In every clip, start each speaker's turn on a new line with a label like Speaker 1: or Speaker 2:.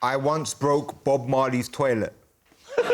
Speaker 1: I once broke Bob Marley's toilet.
Speaker 2: These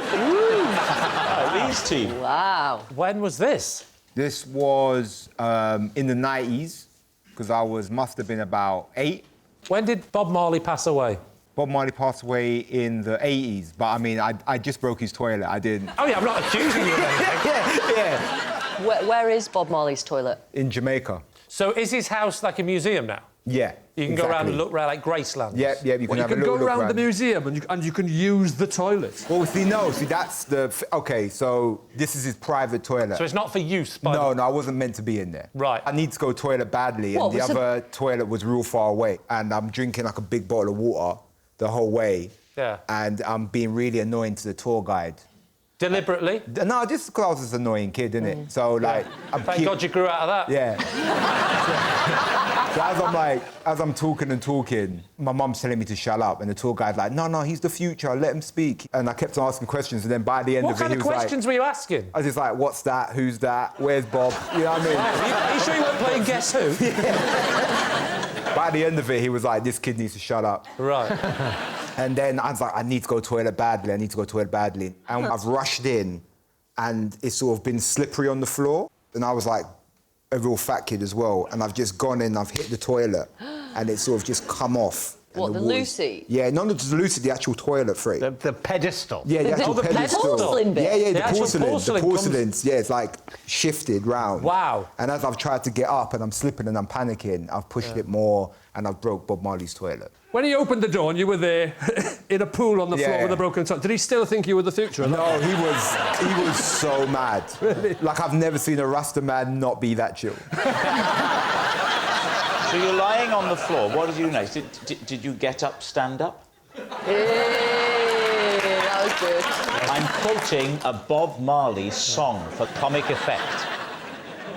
Speaker 2: team.
Speaker 3: Wow.
Speaker 4: When was this?
Speaker 1: This was in the 90s, because must have been about 8.
Speaker 4: When did Bob Marley pass away?
Speaker 1: Bob Marley passed away in the 80s, but I mean, I just broke his toilet, I didn't.
Speaker 4: Oh, yeah, I'm not accusing you of anything.
Speaker 1: Yeah.
Speaker 3: Where is Bob Marley's toilet?
Speaker 1: In Jamaica.
Speaker 4: So is his house like a museum now?
Speaker 1: Yeah.
Speaker 4: You can go around and look around like Graceland.
Speaker 1: Yeah, you can have a
Speaker 5: go
Speaker 1: little look
Speaker 5: around the museum and you can use the toilet.
Speaker 1: Well, that's the... OK, so this is his private toilet.
Speaker 4: So it's not for use by...
Speaker 1: No, I wasn't meant to be in there.
Speaker 4: Right.
Speaker 1: I need to go toilet badly, and the other toilet was real far away, and I'm drinking, like, a big bottle of water the whole way.
Speaker 4: Yeah.
Speaker 1: And I'm being really annoying to the tour guide.
Speaker 4: Deliberately?
Speaker 1: No, just because I was this annoying kid, innit? So, like...
Speaker 4: Thank God you grew out of that.
Speaker 1: Yeah. So as I'm talking and talking, my mum's telling me to shut up, and the tour guide's like, no, he's the future, let him speak. And I kept on asking questions, and then by the end of it, he was like...
Speaker 4: What kind of questions were you asking?
Speaker 1: I was just like, what's that? Who's that? Where's Bob? You know what I mean?
Speaker 4: Are you sure you weren't playing Guess Who?
Speaker 1: Yeah. By the end of it, he was like, this kid needs to shut up.
Speaker 4: Right.
Speaker 1: And then I was like, I need to go toilet badly. And I've rushed in, and it's sort of been slippery on the floor. And I was like a real fat kid as well. And I've just gone in, I've hit the toilet, and it's sort of just come off.
Speaker 3: What, the Lucy?
Speaker 1: Yeah, not the Lucy, the actual toilet freak.
Speaker 2: The pedestal.
Speaker 1: Yeah, the actual pedestal.
Speaker 3: Porcelain bit?
Speaker 1: Yeah,
Speaker 4: The
Speaker 1: the
Speaker 4: actual
Speaker 1: porcelain. The porcelain,
Speaker 4: comes...
Speaker 1: yeah, it's like shifted round.
Speaker 4: Wow.
Speaker 1: And as I've tried to get up and I'm slipping and I'm panicking, I've pushed it more and I've broke Bob Marley's toilet.
Speaker 5: When he opened the door and you were there in a pool on the floor with a broken toilet, did he still think you were the future?
Speaker 1: No, he was so mad.
Speaker 5: Really?
Speaker 1: Like, I've never seen a Rasta man not be that chill.
Speaker 2: So you're lying on the floor. What did you notice? Did you get up, stand up?
Speaker 3: Hey, that was good.
Speaker 2: I'm quoting a Bob Marley song for comic effect.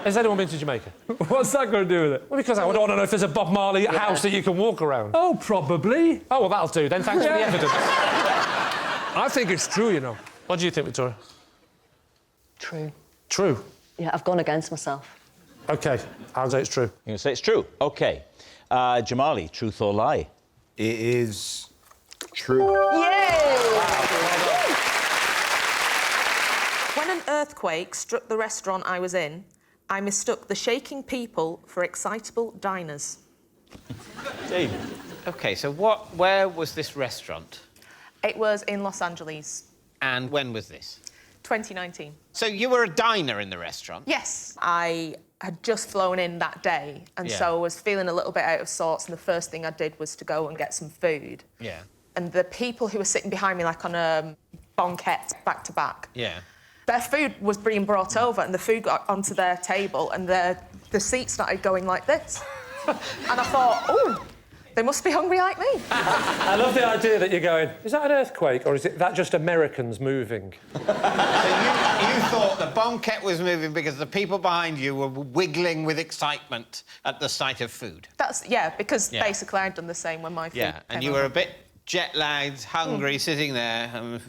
Speaker 4: Has anyone been to Jamaica?
Speaker 5: What's that got to do with it?
Speaker 4: Well, because I want to know if there's a Bob Marley house that you can walk around.
Speaker 5: Oh, probably.
Speaker 4: Oh, well, that'll do then. Thanks for the evidence.
Speaker 5: I think it's true, you know.
Speaker 4: What do you think, Victoria?
Speaker 3: True.
Speaker 4: True?
Speaker 3: Yeah, I've gone against myself.
Speaker 4: OK, I'll say it's true.
Speaker 2: You're going to say it's true? OK. Jamali, truth or lie?
Speaker 1: It is true.
Speaker 3: Yay!
Speaker 6: When an earthquake struck the restaurant I was in, I mistook the shaking people for excitable diners.
Speaker 2: Dave.
Speaker 7: OK, so where was this restaurant?
Speaker 6: It was in Los Angeles.
Speaker 7: And when was this?
Speaker 6: 2019.
Speaker 7: So you were a diner in the restaurant?
Speaker 6: Yes. I had just flown in that day, and so I was feeling a little bit out of sorts, and the first thing I did was to go and get some food.
Speaker 7: Yeah.
Speaker 6: And the people who were sitting behind me, like on a banquette, back to back, their food was being brought over, and the food got onto their table, and the seat started going like this. And I thought, oh, they must be hungry like me.
Speaker 4: I love the idea that you're going, is that an earthquake, or is that just Americans moving?
Speaker 7: So you thought the banquette was moving because the people behind you were wiggling with excitement at the sight of food?
Speaker 6: Because basically I'd done the same when my food came
Speaker 7: and you
Speaker 6: over.
Speaker 7: were a bit jet-lagged, hungry, sitting there, I'm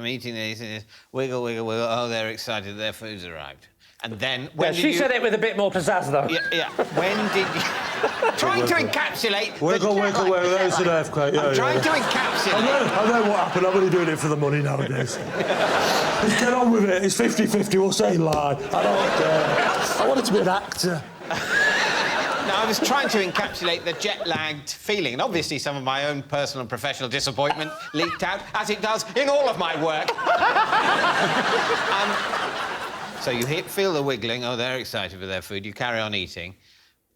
Speaker 7: eating these, wiggle, wiggle, wiggle, oh, they're excited, their food's arrived. And then, when did
Speaker 4: she said it with a bit more pizzazz, though.
Speaker 7: Yeah. When did you... trying to encapsulate...
Speaker 8: Wiggle, there's an earthquake.
Speaker 7: I'm trying to encapsulate...
Speaker 8: I know what happened. I'm only doing it for the money nowadays. Just get on with it. It's 50-50. We'll say lie. I don't care. I wanted to be an actor.
Speaker 7: No, I was trying to encapsulate the jet-lagged feeling, and obviously some of my own personal and professional disappointment leaked out, as it does in all of my work. So you feel the wiggling, oh, they're excited for their food, you carry on eating.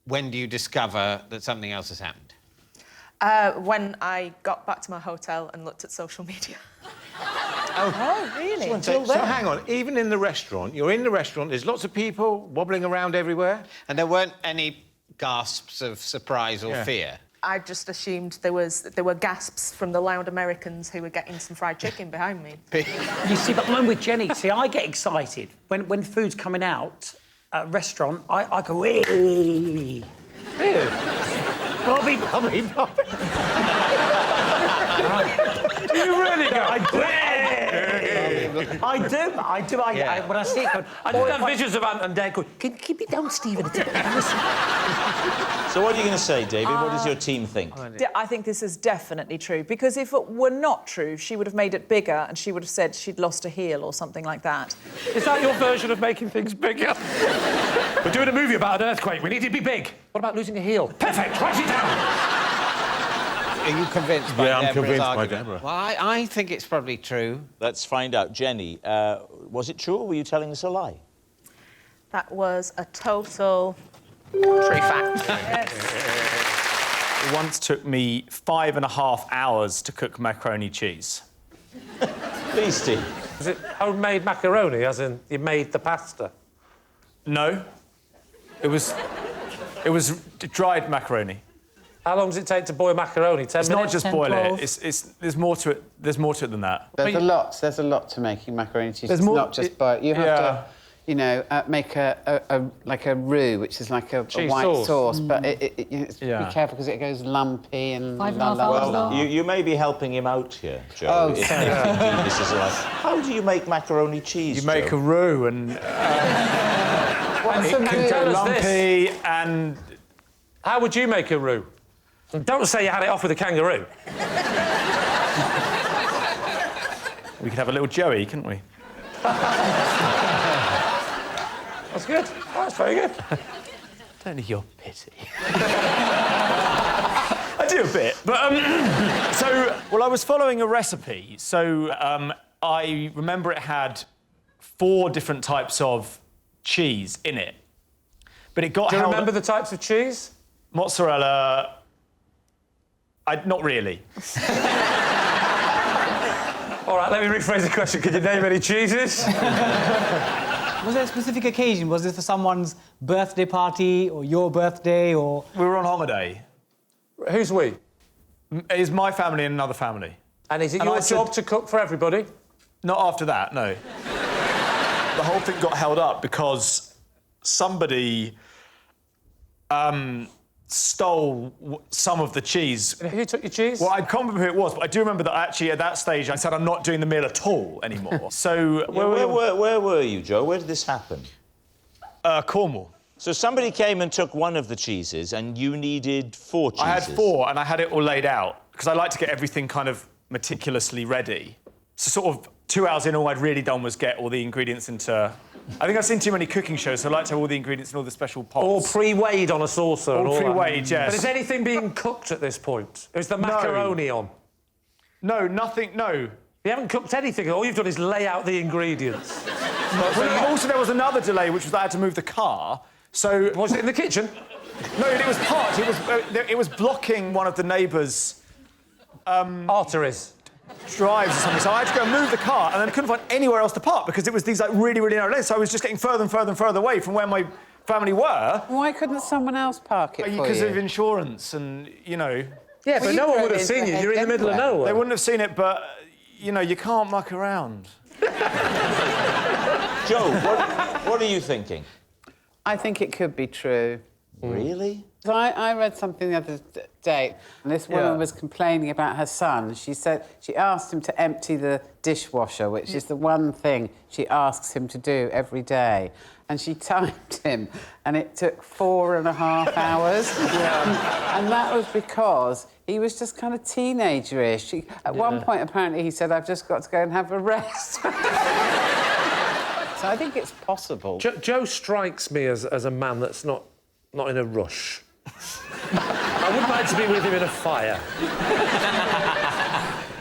Speaker 7: When do you discover that something else has happened?
Speaker 6: When I got back to my hotel and looked at social media.
Speaker 3: Oh, really?
Speaker 2: So hang on, even in the restaurant, you're in the restaurant, there's lots of people wobbling around everywhere?
Speaker 7: And there weren't any gasps of surprise or fear?
Speaker 6: I just assumed there were gasps from the loud Americans who were getting some fried chicken behind me.
Speaker 9: You see, but I'm with Jenny. See, I get excited when food's coming out at a restaurant. I go, hey.
Speaker 4: Really?
Speaker 9: Bobby.
Speaker 4: Do you really go?
Speaker 9: I do. When I see it,
Speaker 4: I just have visions of Ant and Dec going, "Can you keep it down, Stephen? It's a bit embarrassing."
Speaker 10: So what are you going to say, David? What does your team think?
Speaker 11: I think this is definitely true, because if it were not true, she would have made it bigger and she would have said she'd lost a heel or something like that.
Speaker 4: Is that your version of making things bigger? We're doing a movie about an earthquake. We need it to be big. What about losing a heel? Perfect. Write it down.
Speaker 7: Are you convinced by
Speaker 2: I'm
Speaker 7: Deborah's
Speaker 2: convinced by
Speaker 7: argument?
Speaker 2: Deborah.
Speaker 7: Well, I think it's probably true.
Speaker 10: Let's find out. Jenny, was it true or were you telling us a lie?
Speaker 6: That was a total true fact.
Speaker 12: It once took me 5.5 hours to cook macaroni cheese.
Speaker 10: Please, Steve.
Speaker 4: Is it homemade macaroni, as in you made the pasta?
Speaker 12: No. It was dried macaroni.
Speaker 4: How long does it take to boil macaroni? 10 minutes?
Speaker 12: It's not just
Speaker 11: 10,
Speaker 12: boil
Speaker 11: 12.
Speaker 12: it. There's more to it. There's more to it than that.
Speaker 13: There's a lot to making macaroni cheese.
Speaker 12: There's
Speaker 13: it's
Speaker 12: more-
Speaker 13: not just boil. You have to, you know, make a roux, which is like a white sauce, but be careful because it goes lumpy and.
Speaker 3: 5.5 hours long.
Speaker 10: You may be helping him out here, Joe.
Speaker 13: Oh,
Speaker 10: if
Speaker 13: sorry.
Speaker 10: this is like, how do you make macaroni cheese?
Speaker 12: You make
Speaker 10: Joe?
Speaker 12: a roux and.
Speaker 13: What's
Speaker 12: it
Speaker 13: a
Speaker 12: can
Speaker 13: roux?
Speaker 12: go
Speaker 4: Tell us
Speaker 12: lumpy and.
Speaker 4: How would you make a roux? And don't say you had it off with a kangaroo.
Speaker 12: We could have a little Joey, couldn't we?
Speaker 4: That's good. That's very good.
Speaker 12: Don't need your pity. I do a bit, but I was following a recipe, so I remember it had 4 different types of cheese in it, but it got.
Speaker 4: Do you remember the types of cheese?
Speaker 12: Mozzarella. Not really.
Speaker 4: All right, let me rephrase the question. Could you name any cheeses?
Speaker 14: Was there a specific occasion? Was this for someone's birthday party or your birthday or...?
Speaker 12: We were on holiday.
Speaker 4: Who's we?
Speaker 12: It is my family and another family.
Speaker 4: And is it your job to cook for everybody?
Speaker 12: Not after that, no. The whole thing got held up because somebody stole some of the cheese.
Speaker 4: Who took your cheese?
Speaker 12: Well, I can't remember who it was, but I do remember that actually at that stage I said I'm not doing the meal at all anymore. So...
Speaker 10: Where were you, Joe? Where did this happen?
Speaker 12: Cornwall.
Speaker 10: So somebody came and took one of the cheeses and you needed 4 cheeses.
Speaker 12: I had 4 and I had it all laid out because I like to get everything kind of meticulously ready. So sort of 2 hours in, all I'd really done was get all the ingredients into... I think I've seen too many cooking shows, so I like to have all the ingredients in all the special pots.
Speaker 4: All pre-weighed on a saucer.
Speaker 12: All pre-weighed, yes.
Speaker 4: But is anything being cooked at this point? Is the macaroni on?
Speaker 12: No, nothing, no.
Speaker 4: You haven't cooked anything. All you've done is lay out the ingredients.
Speaker 12: Also, there was another delay, which was that I had to move the car, so...
Speaker 4: Was it in the kitchen?
Speaker 12: No, it was parked. It was blocking one of the neighbours'...
Speaker 4: arteries.
Speaker 12: Drives or something, so I had to go and move the car, and then I couldn't find anywhere else to park because it was these like really, really narrow lanes. So I was just getting further and further and further away from where my family were.
Speaker 13: Why couldn't someone else park it for you?
Speaker 12: Because of insurance and, you know...
Speaker 4: Yeah, but no one would have seen you. You're in the middle of nowhere.
Speaker 12: They wouldn't have seen it, but, you know, you can't muck around.
Speaker 10: Joe, what are you thinking?
Speaker 13: I think it could be true.
Speaker 10: Really?
Speaker 13: So I read something the other day, and this woman was complaining about her son. She said she asked him to empty the dishwasher, which is the one thing she asks him to do every day. And she timed him, and it took 4.5 hours. And that was because he was just kind of teenager-ish. At one point, apparently, he said, "I've just got to go and have a rest." So I think it's possible.
Speaker 4: Joe strikes me as a man that's not in a rush. I would like to be with him in a fire.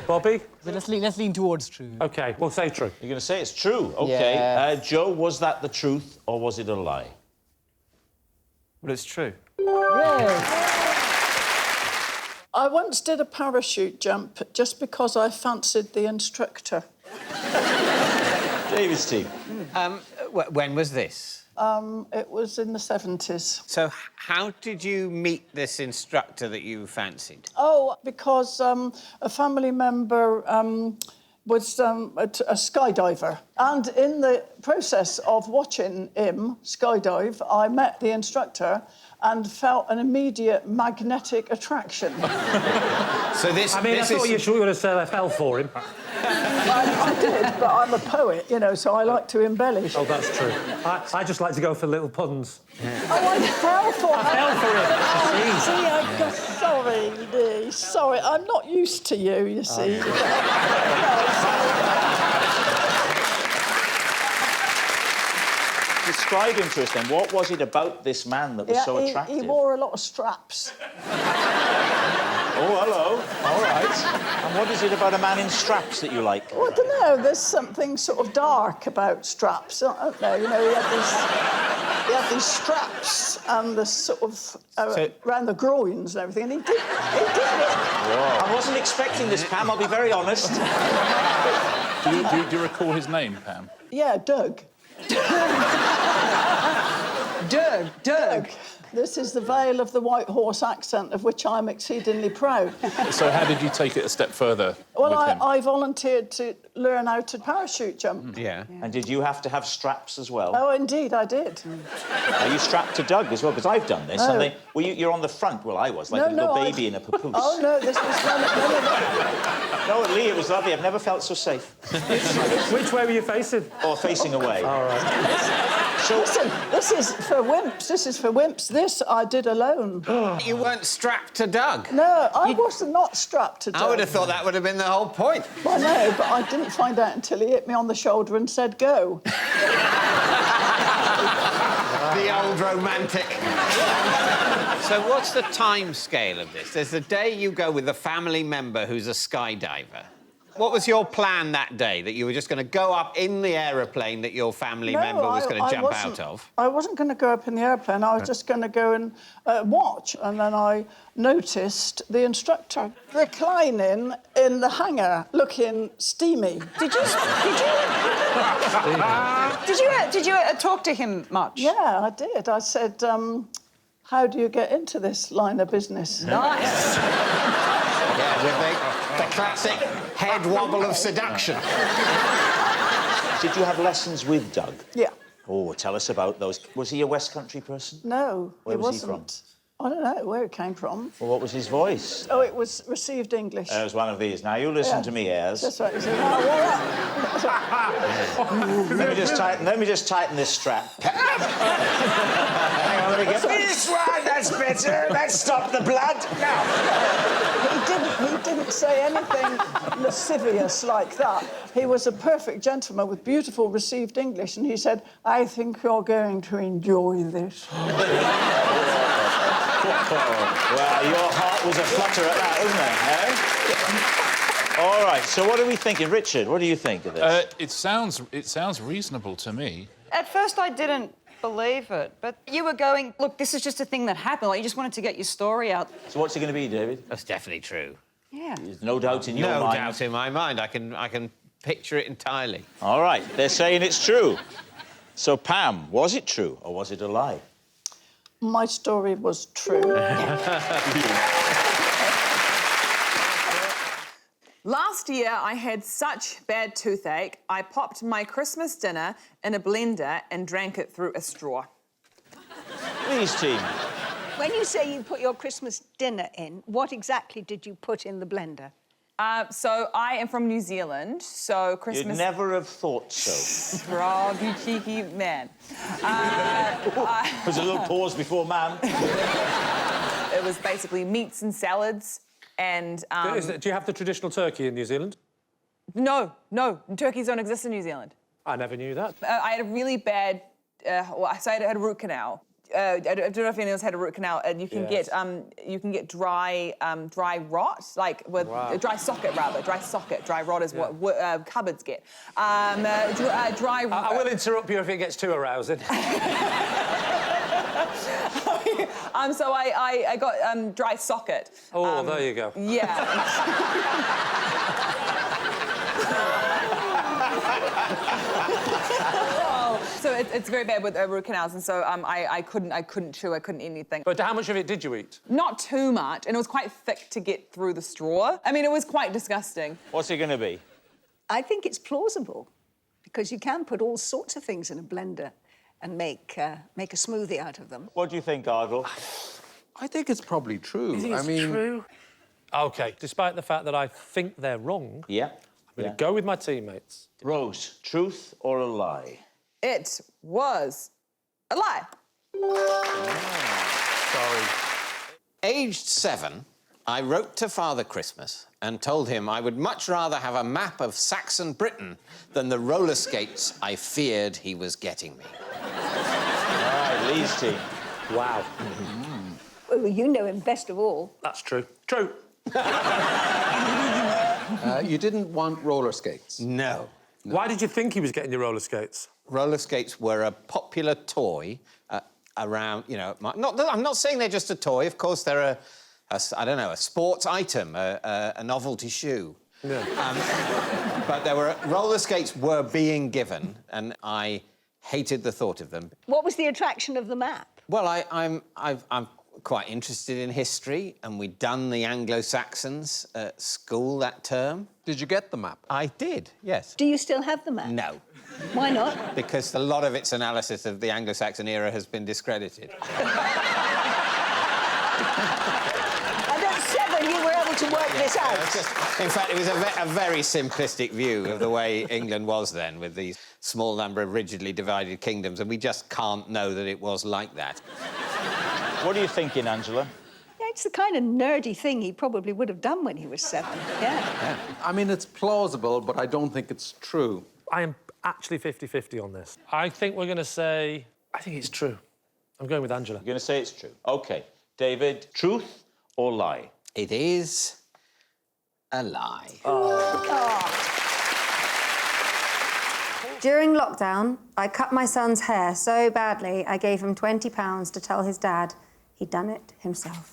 Speaker 4: Bobby?
Speaker 14: So let's lean towards true.
Speaker 4: OK, we'll say true.
Speaker 10: You're going to say it's true? OK.
Speaker 13: Yeah.
Speaker 10: Joe, was that the truth or was it a lie?
Speaker 12: Well, it's true.
Speaker 15: I once did a parachute jump just because I fancied the instructor.
Speaker 10: David, Steve.
Speaker 7: When was this?
Speaker 15: It was in the 70s.
Speaker 7: So how did you meet this instructor that you fancied?
Speaker 15: Oh, because a family member was a skydiver. And in the process of watching him skydive, I met the instructor and felt an immediate magnetic attraction.
Speaker 2: So this...
Speaker 4: I mean, I thought you were going to say I fell for him.
Speaker 15: I did, but I'm a poet, you know, so I like to embellish.
Speaker 5: Oh, that's true. I just like to go for little puns.
Speaker 15: Oh, I fell for it.
Speaker 5: I fell for it.
Speaker 15: Oh, see, I got... Sorry, Lee. Sorry, I'm not used to you, you see.
Speaker 10: Describe him to us then. What was it about this man that was so attractive?
Speaker 15: He wore a lot of straps.
Speaker 10: Oh, hello. All right. And what is it about a man in straps that you like?
Speaker 15: Well, I don't know. There's something sort of dark about straps. I don't know. You know, he had these straps and the sort of around the groins and everything, and he did it.
Speaker 10: Whoa. I wasn't expecting this, Pam. I'll be very honest.
Speaker 16: Do you recall his name, Pam?
Speaker 15: Yeah, Doug. Doug. This is the Vale of the White Horse accent, of which I'm exceedingly proud.
Speaker 16: So how did you take it a step further?
Speaker 15: Well,
Speaker 16: with him?
Speaker 15: I volunteered to learn how to parachute jump.
Speaker 10: Yeah. And did you have to have straps as well?
Speaker 15: Oh, indeed, I did.
Speaker 10: Are you strapped to Doug as well? Because I've done this.
Speaker 15: No.
Speaker 10: And you're on the front. Well, I was, like a little baby in a papoose.
Speaker 15: Oh, no, this was...
Speaker 10: No, Lee, it was lovely. I've never felt so safe.
Speaker 4: Which way were you facing?
Speaker 10: Or facing away.
Speaker 4: All right.
Speaker 10: So...
Speaker 15: Listen, this is for wimps. This is for wimps. This I did alone.
Speaker 7: You weren't strapped to Doug?
Speaker 15: No, I was not strapped to Doug.
Speaker 7: I would have thought that would have been the whole point.
Speaker 15: Well, no, but I didn't find out until he hit me on the shoulder and said, go.
Speaker 7: The old romantic. So what's the time scale of this? There's the day you go with a family member who's a skydiver. What was your plan that day? That you were just going to go up in the aeroplane that your family member was going to jump out of?
Speaker 15: I wasn't going to go up in the airplane. I was just going to go and watch. And then I noticed the instructor reclining in the hangar, looking steamy.
Speaker 11: Did you talk to him much?
Speaker 15: Yeah, I did. I said, how do you get into this line of business?
Speaker 11: Nice.
Speaker 7: Yeah, with the classic head wobble of seduction.
Speaker 10: Did you have lessons with Doug?
Speaker 15: Yeah.
Speaker 10: Oh, tell us about those. Was he a West Country person?
Speaker 15: No,
Speaker 10: Where
Speaker 15: he
Speaker 10: was
Speaker 15: wasn't.
Speaker 10: he
Speaker 15: I don't know where it came from.
Speaker 10: Well, what was his voice?
Speaker 15: Oh, it was received English.
Speaker 10: It was one of these. Now, you listen to me, Ayres.
Speaker 15: That's right. He said, oh,
Speaker 10: Let me just tighten this strap. Hang on, let me get this one. That's better. Let's stop the blood. Now.
Speaker 15: He didn't say anything lascivious like that. He was a perfect gentleman with beautiful received English, and he said, I think you're going to enjoy this.
Speaker 10: Well, your heart was aflutter at that, wasn't it? All right, so what are we thinking? Richard, what do you think of this?
Speaker 16: It sounds reasonable to me.
Speaker 17: At first, I didn't believe it, but you were going, look, this is just a thing that happened. Like, you just wanted to get your story out.
Speaker 10: So what's it going to be, David?
Speaker 7: That's definitely true.
Speaker 17: Yeah.
Speaker 10: There's no doubt in your mind.
Speaker 7: No doubt in my mind. I can picture it entirely.
Speaker 10: All right, they're saying it's true. So, Pam, was it true or was it a lie?
Speaker 15: My story was true.
Speaker 18: Last year, I had such bad toothache, I popped my Christmas dinner in a blender and drank it through a straw.
Speaker 10: Please, team.
Speaker 19: When you say you put your Christmas dinner in, what exactly did you put in the blender?
Speaker 18: So I am from New Zealand, so Christmas...
Speaker 10: You'd never have thought so.
Speaker 18: Rob, you cheeky man.
Speaker 10: There's a little pause before man.
Speaker 18: It was basically meats and salads and...
Speaker 4: Do you have the traditional turkey in New Zealand?
Speaker 18: No. Turkeys don't exist in New Zealand.
Speaker 4: I never knew that.
Speaker 18: I had a really bad... I had a root canal. I don't know if anyone else had a root canal, and you can get dry rot, like with dry socket, dry rot is what cupboards get. Dry.
Speaker 4: I will interrupt you if it gets too arousing.
Speaker 18: So I got dry socket.
Speaker 4: Oh, there you go.
Speaker 18: Yeah. So it's very bad with root canals, and so I couldn't chew, I couldn't eat anything.
Speaker 4: But how much of it did you eat?
Speaker 18: Not too much, and it was quite thick to get through the straw. I mean, it was quite disgusting.
Speaker 10: What's it going to be?
Speaker 19: I think it's plausible because you can put all sorts of things in a blender and make a smoothie out of them.
Speaker 10: What do you think, Ardle?
Speaker 20: I think it's probably true.
Speaker 4: You think it's true? OK, despite the fact that I think they're wrong,
Speaker 10: yeah,
Speaker 4: I'm going to go with my teammates.
Speaker 10: Rose, truth or a lie?
Speaker 18: It was a lie.
Speaker 7: Sorry. Aged 7, I wrote to Father Christmas and told him I would much rather have a map of Saxon Britain than the roller skates I feared he was getting me.
Speaker 10: All right, Lee's team.
Speaker 4: Wow.
Speaker 19: Well, you know him best of all.
Speaker 4: That's true. True.
Speaker 20: You didn't want roller skates?
Speaker 7: No.
Speaker 4: Why did you think he was getting your roller skates?
Speaker 7: Roller skates were a popular toy around, you know... I'm not saying they're just a toy. Of course, they're I don't know, a sports item, a novelty shoe. Yeah. But roller skates were being given, and I hated the thought of them.
Speaker 19: What was the attraction of the map?
Speaker 7: Well, I'm quite interested in history, and we'd done the Anglo-Saxons at school that term.
Speaker 20: Did you get the map?
Speaker 7: I did, yes.
Speaker 19: Do you still have the map?
Speaker 7: No.
Speaker 19: Why not?
Speaker 7: Because a lot of its analysis of the Anglo-Saxon era has been discredited.
Speaker 19: And at 7, you were able to work this out.
Speaker 7: In fact, it was a very simplistic view of the way England was then, with these small number of rigidly divided kingdoms, and we just can't know that it was like that.
Speaker 10: What are you thinking, Angela?
Speaker 19: Yeah, it's the kind of nerdy thing he probably would have done when he was 7. Yeah.
Speaker 20: I mean, it's plausible, but I don't think it's true.
Speaker 4: I am actually 50-50 on this. I think we're going to say... I think it's true. I'm going with Angela.
Speaker 10: You're going to say it's true. OK. David, truth or lie?
Speaker 7: It is a lie.
Speaker 21: During lockdown, I cut my son's hair so badly, I gave him £20 to tell his dad he'd done it himself.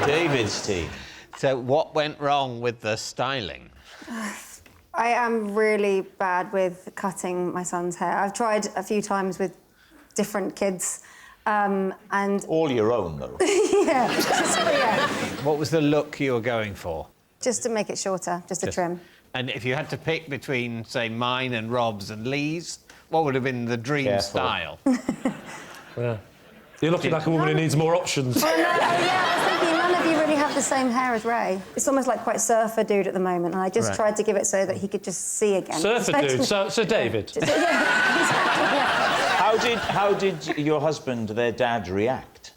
Speaker 10: David's team.
Speaker 7: So what went wrong with the styling?
Speaker 21: I am really bad with cutting my son's hair. I've tried a few times with different kids, and...
Speaker 10: All your own, though.
Speaker 21: Yeah.
Speaker 7: What was the look you were going for?
Speaker 21: Just to make it shorter, just a trim.
Speaker 7: And if you had to pick between, say, mine and Rob's and Lee's, what would have been the dream style?
Speaker 4: Yeah. You're looking like a woman who needs more options.
Speaker 21: Well, I was thinking none of you really have the same hair as Ray. It's almost like quite surfer dude at the moment, and I just tried to give it so that he could just see again.
Speaker 4: Surfer dude? So David?
Speaker 10: How did your husband, their dad, react?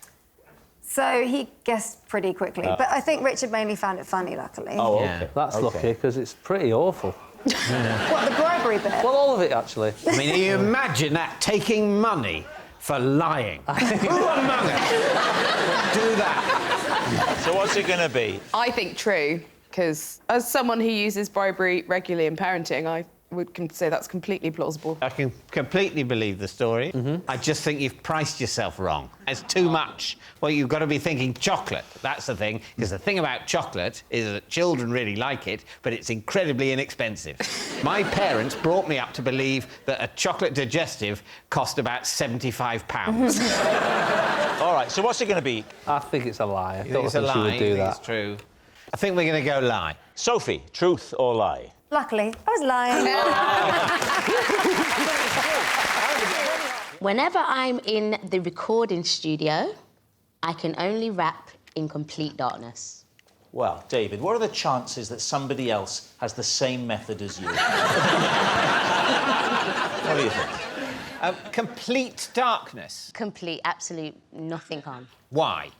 Speaker 21: So he guessed pretty quickly, but I think Richard mainly found it funny, luckily.
Speaker 22: Oh, OK. That's lucky, because it's pretty awful.
Speaker 21: What, the bribery bit?
Speaker 22: Well, all of it, actually.
Speaker 7: I mean, you imagine that, taking money for lying. Who among us do that?
Speaker 10: So what's it going to be?
Speaker 6: I think true, because as someone who uses bribery regularly in parenting, I would say that's completely plausible.
Speaker 7: I can completely believe the story. I just think you've priced yourself wrong. It's too much. Well, you've got to be thinking chocolate. That's the thing, because the thing about chocolate is that children really like it, but it's incredibly inexpensive. My parents brought me up to believe that a chocolate digestive cost about £75.
Speaker 10: All right, so what's it going to be?
Speaker 22: I think it's a lie. I
Speaker 7: You
Speaker 22: don't
Speaker 7: think it's a
Speaker 22: think she
Speaker 7: lie?
Speaker 22: would do that.
Speaker 7: It's true. I think we're going to go lie.
Speaker 10: Sophie, truth or lie?
Speaker 21: Luckily, I was lying.
Speaker 23: Whenever I'm in the recording studio, I can only rap in complete darkness.
Speaker 10: Well, David, what are the chances that somebody else has the same method as you? What do you think?
Speaker 7: Complete darkness.
Speaker 23: Complete, absolute nothing on.
Speaker 7: Why?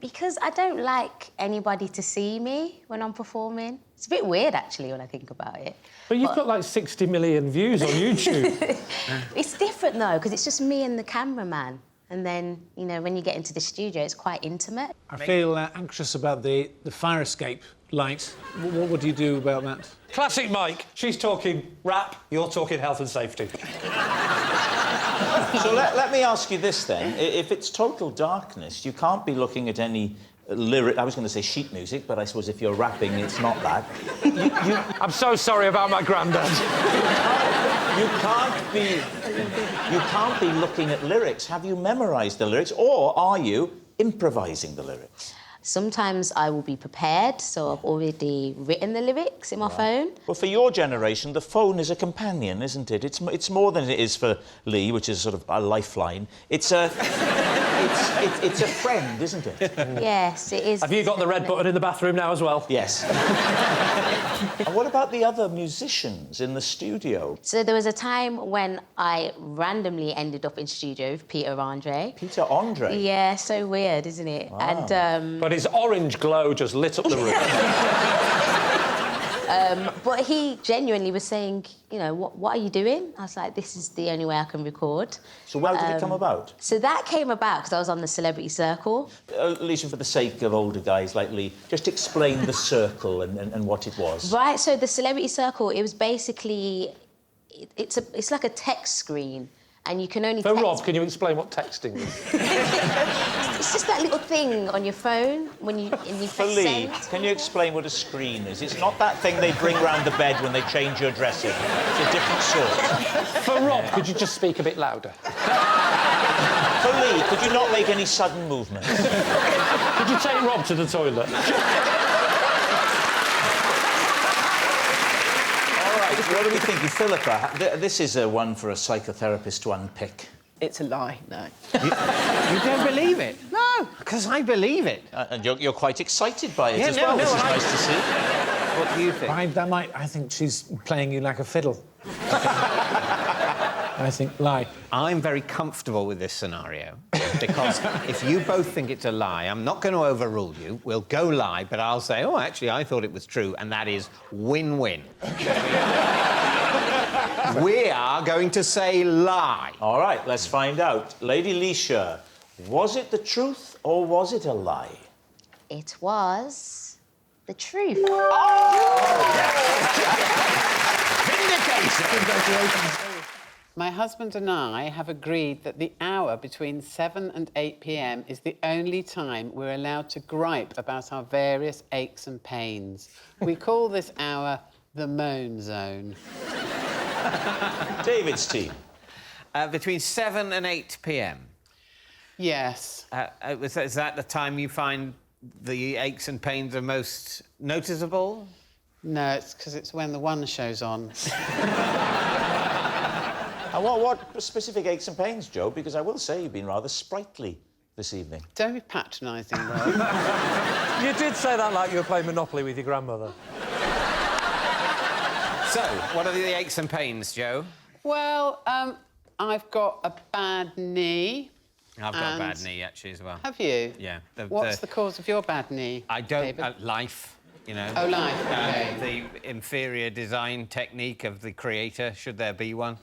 Speaker 23: Because I don't like anybody to see me when I'm performing. It's a bit weird, actually, when I think about it.
Speaker 4: But you've got, like, 60 million views on YouTube.
Speaker 23: It's different, though, because it's just me and the cameraman. And then, you know, when you get into the studio, it's quite intimate.
Speaker 24: I feel anxious about the fire escape light. What do you do about that?
Speaker 4: Classic Mike. She's talking rap, you're talking health and safety.
Speaker 10: So let me ask you this, then. If it's total darkness, you can't be looking at any lyric... I was going to say sheet music, but I suppose if you're rapping, it's not that.
Speaker 4: I'm so sorry about my granddad.
Speaker 10: You can't be looking at lyrics. Have you memorised the lyrics, or are you improvising the lyrics?
Speaker 23: Sometimes I will be prepared, so I've already written the lyrics in my phone.
Speaker 10: Well, for your generation, the phone is a companion, isn't it? It's more than it is for Lee, which is sort of a lifeline. It's a... it's a friend, isn't it?
Speaker 23: Yes, it is.
Speaker 4: Have you got the red button in the bathroom now as well?
Speaker 10: Yes. And what about the other musicians in the studio?
Speaker 23: So there was a time when I randomly ended up in studio with Peter Andre.
Speaker 10: Peter Andre?
Speaker 23: Yeah, so weird, isn't it?
Speaker 10: Wow.
Speaker 23: And
Speaker 4: But his orange glow just lit up the room.
Speaker 23: but he genuinely was saying, you know, what are you doing? I was like, this is the only way I can record.
Speaker 10: So how did it come about?
Speaker 23: So that came about because I was on the Celebrity Circle.
Speaker 10: Lisa, for the sake of older guys like Lee, just explain the circle and what it was.
Speaker 23: Right, so the Celebrity Circle, it was basically... It's like a text screen, and you can only
Speaker 4: So,
Speaker 23: text...
Speaker 4: Rob, can you explain what texting is?
Speaker 23: It's just that little thing on your phone when you
Speaker 10: For
Speaker 23: press
Speaker 10: Lee,
Speaker 23: send.
Speaker 10: can you explain what a screen is? It's not that thing they bring round the bed when they change your dressing. It's a different sort.
Speaker 4: For Rob, could you just speak a bit louder?
Speaker 10: For Lee, could you not make any sudden movements?
Speaker 4: Could you take Rob to the toilet?
Speaker 10: What do we think, Philippa? This is one for a psychotherapist to unpick.
Speaker 1: It's a lie, no.
Speaker 7: You don't believe it? No, because I believe it.
Speaker 10: And you're quite excited by it
Speaker 7: Yeah,
Speaker 10: as
Speaker 7: no,
Speaker 10: well,
Speaker 7: no,
Speaker 10: which is nice to see.
Speaker 7: What do you think?
Speaker 24: I think she's playing you like a fiddle. I think lie.
Speaker 7: I'm very comfortable with this scenario because if you both think it's a lie, I'm not going to overrule you. We'll go lie, but I'll say, oh, actually, I thought it was true, and that is win-win. We are going to say lie.
Speaker 10: All right, let's find out. Lady Leisha, was it the truth or was it a lie?
Speaker 23: It was the truth.
Speaker 13: Congratulations. My husband and I have agreed that the hour between 7 and 8 p.m. is the only time we're allowed to gripe about our various aches and pains. We call this hour the moan zone.
Speaker 10: David's team.
Speaker 7: Between 7 and 8 p.m.
Speaker 13: Yes.
Speaker 7: Is that the time you find the aches and pains are most noticeable?
Speaker 13: No, it's because it's when the one show's on.
Speaker 10: And what specific aches and pains, Joe? Because I will say you've been rather sprightly this evening.
Speaker 13: Don't be patronising, Rob.
Speaker 5: You did say that like you were playing Monopoly with your grandmother.
Speaker 7: So, what are the aches and pains, Joe?
Speaker 13: Well, I've got a bad knee.
Speaker 7: I've got a bad knee, actually, as well.
Speaker 13: Have you?
Speaker 7: Yeah.
Speaker 13: What's the cause of your bad knee?
Speaker 7: I don't... life, you know.
Speaker 13: Oh, life, OK.
Speaker 7: The inferior design technique of the creator, should there be one.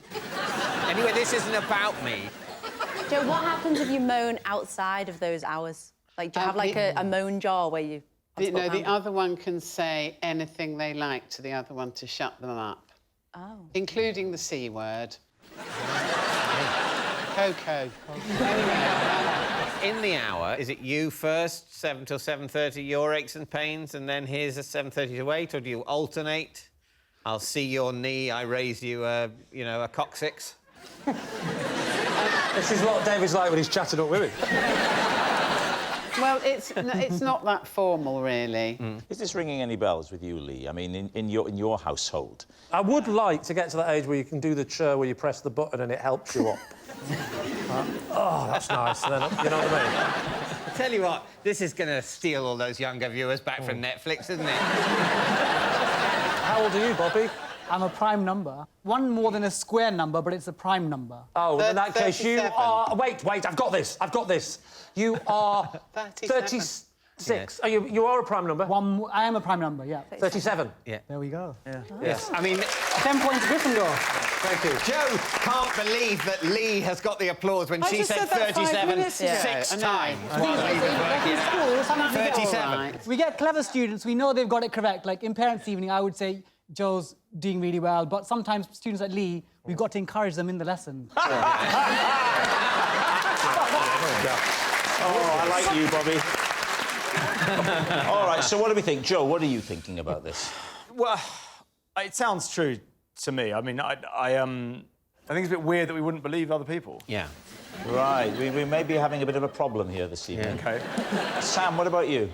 Speaker 7: Anyway, this isn't about me.
Speaker 3: Joe, what happens if you moan outside of those hours? Like, do you have, like, a moan jar where you...
Speaker 13: No, the other one can say anything they like to the other one to shut them up.
Speaker 3: Oh.
Speaker 13: Including the C word. Coco.
Speaker 7: In the hour, is it you first, 7 till 7:30, your aches and pains, and then here's a 7:30 to 8, or do you alternate? I'll see your knee, I raise you a coccyx.
Speaker 4: This is what David's like when he's chatting up women.
Speaker 13: Well, it's not that formal, really.
Speaker 10: Is this ringing any bells with you, Lee? I mean, in your household?
Speaker 5: I would like to get to that age where you can do the chair where you press the button and it helps you up. Oh, that's nice. Then, you know what I mean?
Speaker 7: I tell you what, this is going to steal all those younger viewers back from Netflix, isn't it?
Speaker 5: How old are you, Bobby?
Speaker 14: I'm a prime number. One more than a square number, but it's a prime number.
Speaker 5: Oh, in that case, you are... Wait, I've got this. You are 36.
Speaker 14: Yes.
Speaker 5: Oh, you are a prime number?
Speaker 14: I am a prime number, yeah.
Speaker 5: 37.
Speaker 7: Yeah.
Speaker 14: There we go. Yeah.
Speaker 7: Yes. I mean...
Speaker 14: 10 points Gryffindor.
Speaker 5: Thank you.
Speaker 7: Joe can't believe that Lee has got the applause when she said 37 6 times.
Speaker 14: In school, sometimes
Speaker 7: 37.
Speaker 14: We get clever students, we know they've got it correct. Like, in Parents' Evening, I would say, Joe's doing really well, but sometimes students like Lee, we've got to encourage them in the lesson.
Speaker 10: Oh, I like you, Bobby. All right, so what do we think? Joe, what are you thinking about this?
Speaker 12: Well, it sounds true to me. I mean, I think it's a bit weird that we wouldn't believe other people.
Speaker 7: Yeah.
Speaker 10: Right, we may be having a bit of a problem here this evening.
Speaker 12: Yeah. OK.
Speaker 10: Sam, what about you?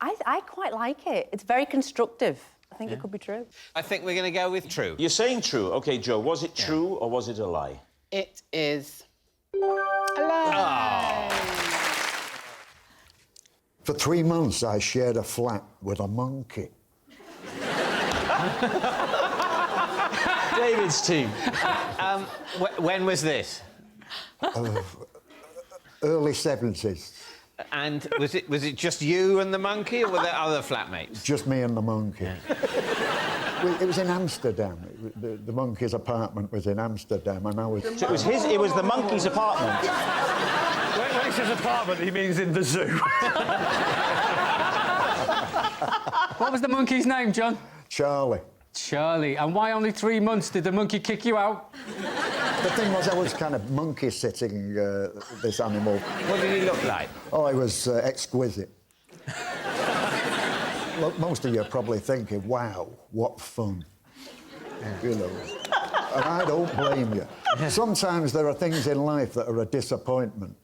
Speaker 3: I quite like it. It's very constructive. I think it could be true.
Speaker 7: I think we're going to go with true.
Speaker 10: You're saying true. OK, Joe, was it true or was it a lie?
Speaker 13: It is a lie.
Speaker 1: For 3 months, I shared a flat with a monkey.
Speaker 10: David's team.
Speaker 7: When was this?
Speaker 1: Early 70s.
Speaker 7: And was it just you and the monkey, or were there other flatmates?
Speaker 1: Just me and the monkey. It was in Amsterdam. The monkey's apartment was in Amsterdam, and I was...
Speaker 10: So it was the monkey's apartment?
Speaker 4: When he says apartment, he means in the zoo.
Speaker 2: What was the monkey's name, John?
Speaker 1: Charlie.
Speaker 2: Charlie. And why only 3 months? Did the monkey kick you out?
Speaker 1: The thing was, I was kind of monkey-sitting this animal.
Speaker 7: What did he look like?
Speaker 1: Oh, he was exquisite. Look, most of you are probably thinking, wow, what fun. You know. And I don't blame you. Sometimes there are things in life that are a disappointment,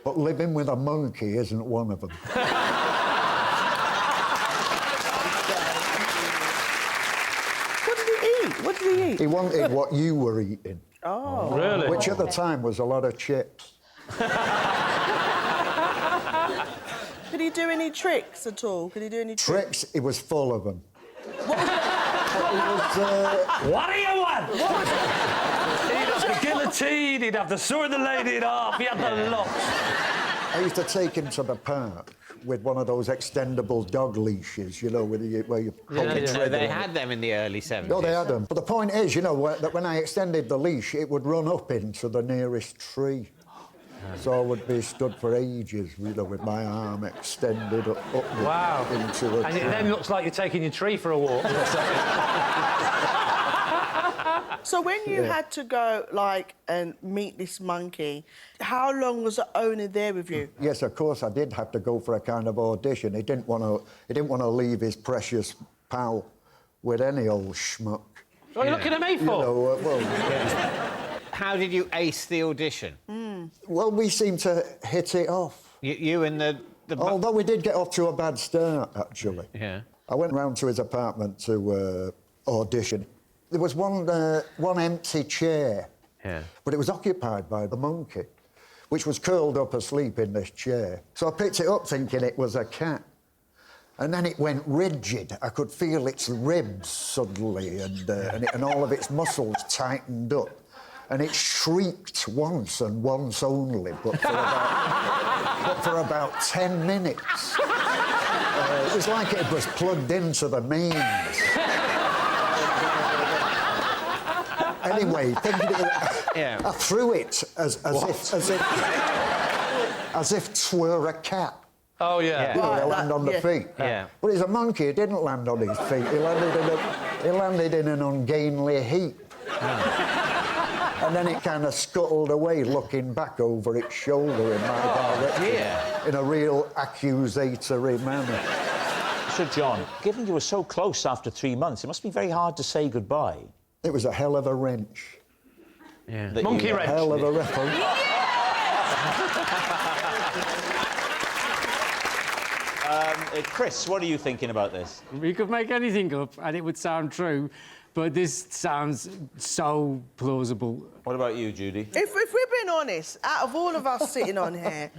Speaker 1: but living with a monkey isn't one of them.
Speaker 8: What did he eat?
Speaker 1: He wanted what you were eating.
Speaker 8: Oh.
Speaker 4: Really?
Speaker 1: Which at the time was a lot of chips.
Speaker 8: Did he do any tricks at all? Could he do any
Speaker 1: Tricks? He was full of them.
Speaker 4: What do you want? He'd have the guillotine, he'd have the sword the lady in half, he had the lot.
Speaker 1: I used to take him to the park with one of those extendable dog leashes, you know, where you
Speaker 7: They had them in the early 70s.
Speaker 1: No, they had them. But the point is, you know, that when I extended the leash, it would run up into the nearest tree. So I would be stood for ages, you know, with my arm extended up
Speaker 4: Wow.
Speaker 1: into a
Speaker 4: And
Speaker 1: tree.
Speaker 4: it then looks like you're taking your tree for a walk.
Speaker 8: So when you had to go, like, and meet this monkey, how long was the owner there with you?
Speaker 1: Yes, of course, I did have to go for a kind of audition. He didn't want to leave his precious pal with any old schmuck.
Speaker 4: What are you looking at me for?
Speaker 1: You know,
Speaker 7: How did you ace the audition?
Speaker 1: Well, we seemed to hit it off.
Speaker 7: You and the...
Speaker 1: Although we did get off to a bad start, actually.
Speaker 7: Yeah.
Speaker 1: I went round to his apartment to audition. There was one empty chair, but it was occupied by the monkey, which was curled up asleep in this chair. So I picked it up thinking it was a cat. And then it went rigid. I could feel its ribs suddenly, and all of its muscles tightened up. And it shrieked once and once only, but for about 10 minutes. It was like it was plugged into the mains. Anyway, I threw it as if 'twere a cat.
Speaker 4: Oh, yeah.
Speaker 1: You know, it landed on the feet.
Speaker 7: Yeah.
Speaker 1: But he's a monkey, he didn't land on his feet. He landed in an ungainly heap. And then it kind of scuttled away, looking back over its shoulder in my direction, in a real accusatory manner.
Speaker 10: So, John, given you were so close after 3 months, it must be very hard to say goodbye.
Speaker 1: It was a hell of a wrench.
Speaker 10: Yeah.
Speaker 4: Monkey wrench.
Speaker 1: Hell of a reference.
Speaker 10: Chris, what are you thinking about this?
Speaker 2: We could make anything up and it would sound true, but this sounds so plausible.
Speaker 10: What about you, Judy?
Speaker 8: If we're being honest, out of all of us sitting on here,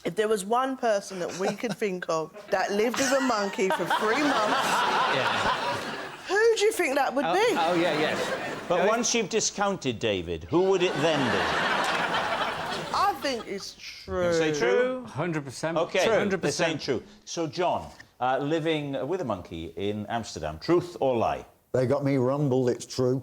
Speaker 8: if there was one person that we could think of that lived with a monkey for 3 months, who do you think that would be?
Speaker 7: Oh, yeah, yes.
Speaker 10: But once you've discounted David, who would it then be?
Speaker 8: I think it's true.
Speaker 10: Say true?
Speaker 2: 100%.
Speaker 10: OK,
Speaker 2: 100%.
Speaker 10: This ain't true. So, John, living with a monkey in Amsterdam, truth or lie?
Speaker 1: They got me rumbled, it's true.